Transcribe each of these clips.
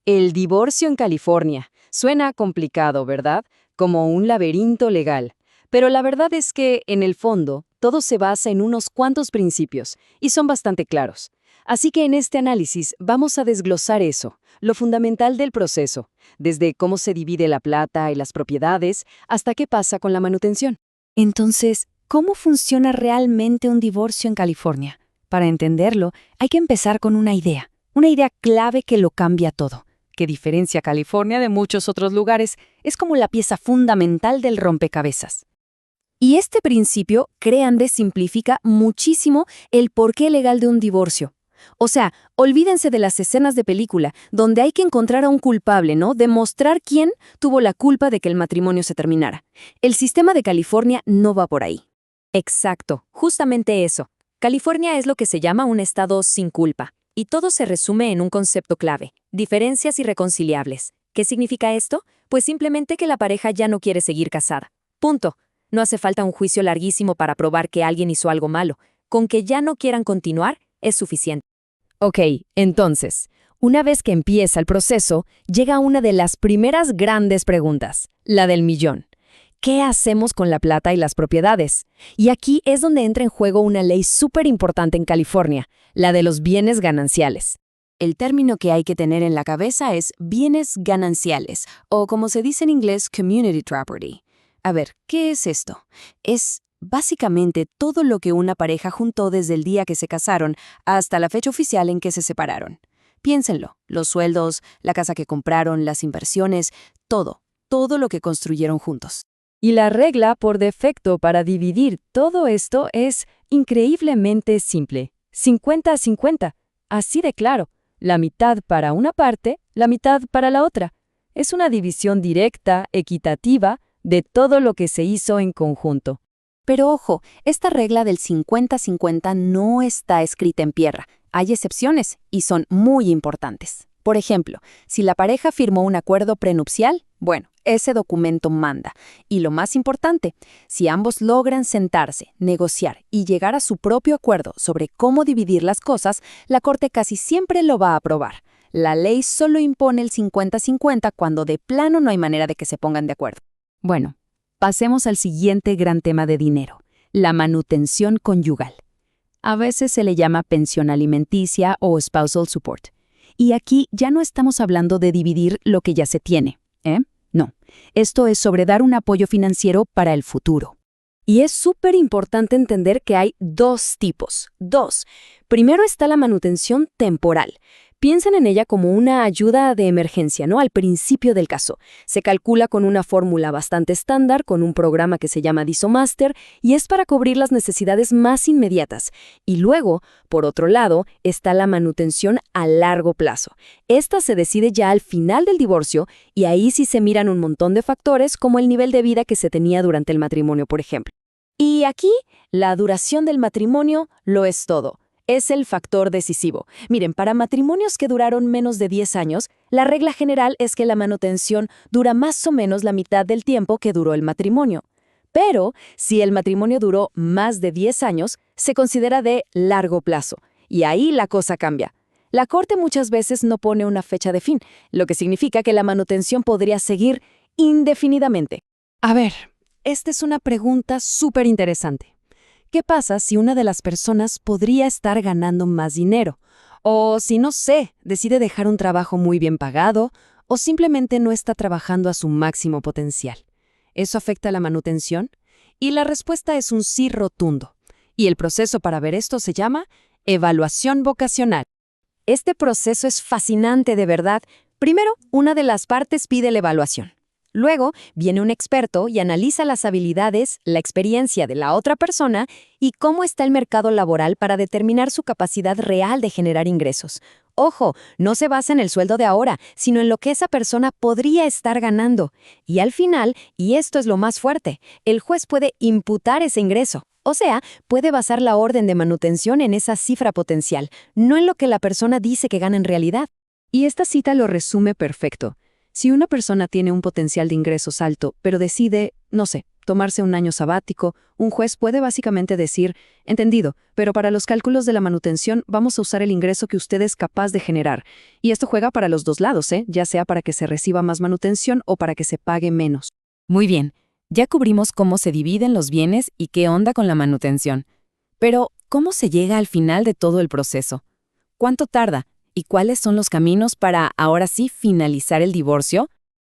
El divorcio en California. Suena complicado, ¿verdad? Como un laberinto legal. Pero la verdad es que, en el fondo, todo se basa en unos cuantos principios, y son bastante claros. Así que en este análisis vamos a desglosar eso, lo fundamental del proceso, desde cómo se divide la plata y las propiedades, hasta qué pasa con la manutención. Entonces, ¿cómo funciona realmente un divorcio en California? Para entenderlo, hay que empezar con una idea clave que lo cambia todo, que diferencia a California de muchos otros lugares, es como la pieza fundamental del rompecabezas. Y este principio, créanme, simplifica muchísimo el porqué legal de un divorcio. O sea, olvídense de las escenas de película, donde hay que encontrar a un culpable, ¿no? Demostrar quién tuvo la culpa de que el matrimonio se terminara. El sistema de California no va por ahí. Exacto, justamente eso. California es lo que se llama un estado sin culpa, y todo se resume en un concepto clave: diferencias irreconciliables. ¿Qué significa esto? Pues simplemente que la pareja ya no quiere seguir casada. Punto. No hace falta un juicio larguísimo para probar que alguien hizo algo malo. Con que ya no quieran continuar, es suficiente. Ok, entonces, una vez que empieza el proceso, llega una de las primeras grandes preguntas, la del millón. ¿Qué hacemos con la plata y las propiedades? Y aquí es donde entra en juego una ley súper importante en California, la de los bienes gananciales. El término que hay que tener en la cabeza es bienes gananciales, o como se dice en inglés, community property. A ver, ¿qué es esto? Es básicamente todo lo que una pareja juntó desde el día que se casaron hasta la fecha oficial en que se separaron. Piénsenlo, los sueldos, la casa que compraron, las inversiones, todo lo que construyeron juntos. Y la regla por defecto para dividir todo esto es increíblemente simple. 50 a 50. Así de claro. La mitad para una parte, la mitad para la otra. Es una división directa, equitativa, de todo lo que se hizo en conjunto. Pero ojo, esta regla del 50-50 no está escrita en piedra. Hay excepciones y son muy importantes. Por ejemplo, si la pareja firmó un acuerdo prenupcial, bueno, ese documento manda. Y lo más importante, si ambos logran sentarse, negociar y llegar a su propio acuerdo sobre cómo dividir las cosas, la Corte casi siempre lo va a aprobar. La ley solo impone el 50-50 cuando de plano no hay manera de que se pongan de acuerdo. Bueno, pasemos al siguiente gran tema de dinero, la manutención conyugal. A veces se le llama pensión alimenticia o spousal support. Y aquí ya no estamos hablando de dividir lo que ya se tiene, ¿eh? No, esto es sobre dar un apoyo financiero para el futuro. Y es súper importante entender que hay dos tipos. Primero está la manutención temporal. Piensen en ella como una ayuda de emergencia, ¿no? Al principio del caso. Se calcula con una fórmula bastante estándar, con un programa que se llama Disomaster, y es para cubrir las necesidades más inmediatas. Y luego, por otro lado, está la manutención a largo plazo. Esta se decide ya al final del divorcio, y ahí sí se miran un montón de factores, como el nivel de vida que se tenía durante el matrimonio, por ejemplo. Y aquí, la duración del matrimonio lo es todo. Es el factor decisivo. Miren, para matrimonios que duraron menos de 10 años, la regla general es que la manutención dura más o menos la mitad del tiempo que duró el matrimonio. Pero, si el matrimonio duró más de 10 años, se considera de largo plazo. Y ahí la cosa cambia. La Corte muchas veces no pone una fecha de fin, lo que significa que la manutención podría seguir indefinidamente. A ver, esta es una pregunta súper interesante. ¿Qué pasa si una de las personas podría estar ganando más dinero? O si, no sé, decide dejar un trabajo muy bien pagado o simplemente no está trabajando a su máximo potencial. ¿Eso afecta la manutención? Y la respuesta es un sí rotundo. Y el proceso para ver esto se llama evaluación vocacional. Este proceso es fascinante de verdad. Primero, una de las partes pide la evaluación. Luego, viene un experto y analiza las habilidades, la experiencia de la otra persona y cómo está el mercado laboral para determinar su capacidad real de generar ingresos. Ojo, no se basa en el sueldo de ahora, sino en lo que esa persona podría estar ganando. Y al final, y esto es lo más fuerte, el juez puede imputar ese ingreso. O sea, puede basar la orden de manutención en esa cifra potencial, no en lo que la persona dice que gana en realidad. Y esta cita lo resume perfecto. Si una persona tiene un potencial de ingresos alto, pero decide, no sé, tomarse un año sabático, un juez puede básicamente decir, entendido, pero para los cálculos de la manutención vamos a usar el ingreso que usted es capaz de generar. Y esto juega para los dos lados, ya sea para que se reciba más manutención o para que se pague menos. Muy bien, ya cubrimos cómo se dividen los bienes y qué onda con la manutención. Pero, ¿cómo se llega al final de todo el proceso? ¿Cuánto tarda? ¿Y cuáles son los caminos para, ahora sí, finalizar el divorcio?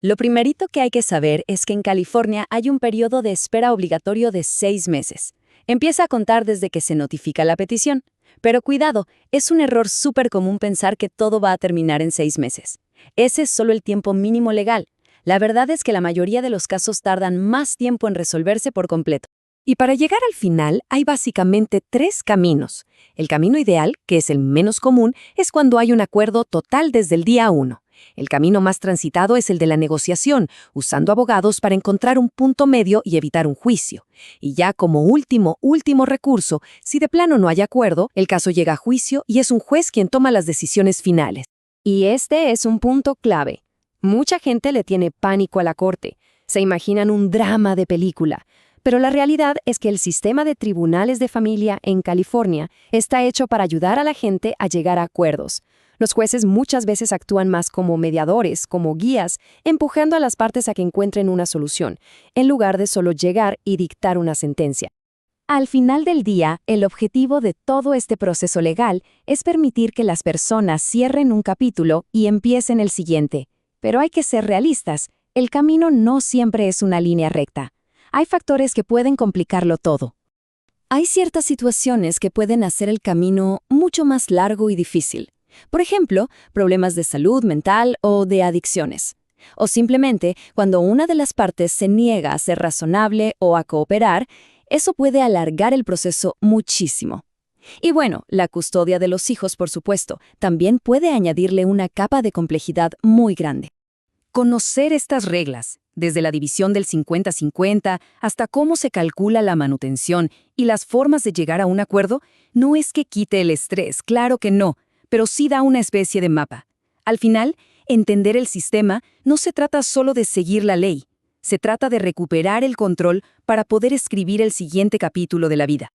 Lo primerito que hay que saber es que en California hay un periodo de espera obligatorio de 6 meses. Empieza a contar desde que se notifica la petición. Pero cuidado, es un error súper común pensar que todo va a terminar en 6 meses. Ese es solo el tiempo mínimo legal. La verdad es que la mayoría de los casos tardan más tiempo en resolverse por completo. Y para llegar al final hay básicamente 3 caminos. El camino ideal, que es el menos común, es cuando hay un acuerdo total desde el día 1. El camino más transitado es el de la negociación, usando abogados para encontrar un punto medio y evitar un juicio. Y ya como último recurso, si de plano no hay acuerdo, el caso llega a juicio y es un juez quien toma las decisiones finales. Y este es un punto clave. Mucha gente le tiene pánico a la corte. Se imaginan un drama de película. Pero la realidad es que el sistema de tribunales de familia en California está hecho para ayudar a la gente a llegar a acuerdos. Los jueces muchas veces actúan más como mediadores, como guías, empujando a las partes a que encuentren una solución, en lugar de solo llegar y dictar una sentencia. Al final del día, el objetivo de todo este proceso legal es permitir que las personas cierren un capítulo y empiecen el siguiente. Pero hay que ser realistas, el camino no siempre es una línea recta. Hay factores que pueden complicarlo todo. Hay ciertas situaciones que pueden hacer el camino mucho más largo y difícil. Por ejemplo, problemas de salud mental o de adicciones. O simplemente, cuando una de las partes se niega a ser razonable o a cooperar, eso puede alargar el proceso muchísimo. Y bueno, la custodia de los hijos, por supuesto, también puede añadirle una capa de complejidad muy grande. Conocer estas reglas, desde la división del 50-50 hasta cómo se calcula la manutención y las formas de llegar a un acuerdo, no es que quite el estrés, claro que no, pero sí da una especie de mapa. Al final, entender el sistema no se trata solo de seguir la ley, se trata de recuperar el control para poder escribir el siguiente capítulo de la vida.